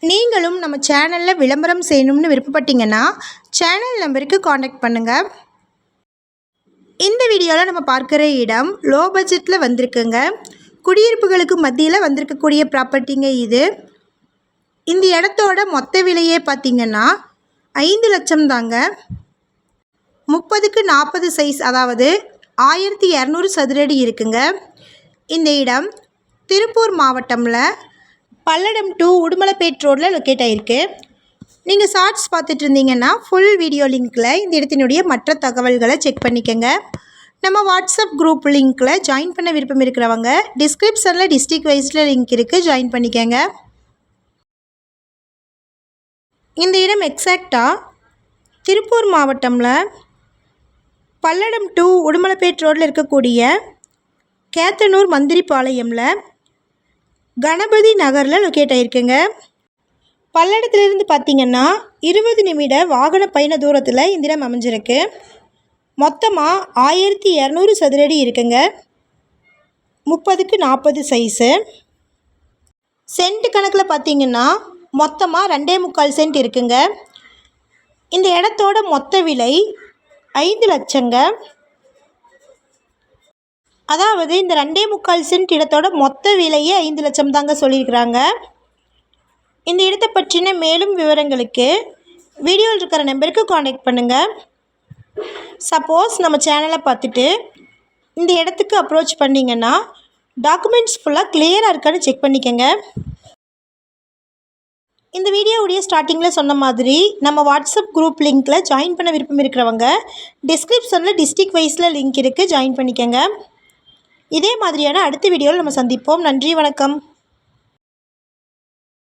நீங்களும் நம்ம சேனலில் விளம்பரம் செய்யணும்னு விருப்பப்பட்டீங்கன்னா சேனல் நம்பருக்கு காண்டாக்ட் பண்ணுங்கள். இந்த வீடியோவில் நம்ம பார்க்குற இடம் லோ பட்ஜெட்டில் வந்திருக்குங்க. குடியிருப்புகளுக்கு மத்தியில் வந்திருக்கக்கூடிய ப்ராப்பர்ட்டிங்க இது. இந்த இடத்தோட மொத்த விலையே பார்த்திங்கன்னா 5 லட்சம் தாங்க. 30க்கு 40 சைஸ், அதாவது 1200 சதுரடி இருக்குங்க. இந்த இடம் திருப்பூர் மாவட்டமில் பல்லடம் டு உடுமலைப்பேட் ரோடில் லொக்கேட் ஆகிருக்கு. நீங்கள் ஷார்ட்ஸ் பார்த்துட்டு இருந்தீங்கன்னா ஃபுல் வீடியோ லிங்க்கில் இந்த இடத்தினுடைய மற்ற தகவல்களை செக் பண்ணிக்கோங்க. நம்ம வாட்ஸ்அப் குரூப் லிங்க்கில் ஜாயின் பண்ண விருப்பம் இருக்கிறவங்க டிஸ்கிரிப்ஷனில் டிஸ்ட்ரிக்ட் வைஸில் லிங்க் இருக்குது, ஜாயின் பண்ணிக்கோங்க. இந்த இடம் எக்ஸாக்டாக திருப்பூர் மாவட்டமில் பல்லடம் டு உடுமலைப்பேட் ரோடில் இருக்கக்கூடிய கேத்தனூர் மந்திரிபாளையமில் கணபதி நகரில் லொக்கேட் ஆகிருக்குங்க. பல்லடத்துலேருந்து பார்த்திங்கன்னா 20 நிமிட வாகன பயண தூரத்தில் இந்த இடம் அமைஞ்சிருக்கு. மொத்தமாக 1200 சதுரடி இருக்குங்க. 30க்கு 40 சைஸு. சென்ட் கணக்கில் பார்த்திங்கன்னா மொத்தமாக 2.25 சென்ட் இருக்குங்க. இந்த இடத்தோட மொத்த விலை 5 லட்சங்க. அதாவது இந்த 2.25 சென்ட் இடத்தோட மொத்த விலையே 5 லட்சம் தாங்க சொல்லியிருக்கிறாங்க. இந்த இடத்தை பற்றின மேலும் விவரங்களுக்கு வீடியோவில் இருக்கிற நம்பருக்கு காண்டாக்ட் பண்ணுங்கள். சப்போஸ் நம்ம சேனலை பார்த்துட்டு இந்த இடத்துக்கு அப்ரோச் பண்ணிங்கன்னா டாக்குமெண்ட்ஸ் ஃபுல்லாக கிளியராக இருக்கான்னு செக் பண்ணிக்கோங்க. இந்த வீடியோவுடைய ஸ்டார்டிங்கில் சொன்ன மாதிரி நம்ம வாட்ஸ்அப் குரூப் லிங்க்கில் ஜாயின் பண்ண விருப்பம் இருக்கிறவங்க டிஸ்கிரிப்ஷனில் டிஸ்ட்ரிக்ட் வைஸில் லிங்க் இருக்குது, ஜாயின் பண்ணிக்கோங்க. இதே மாதிரியான அடுத்த வீடியோவில் நம்ம சந்திப்போம். நன்றி, வணக்கம்.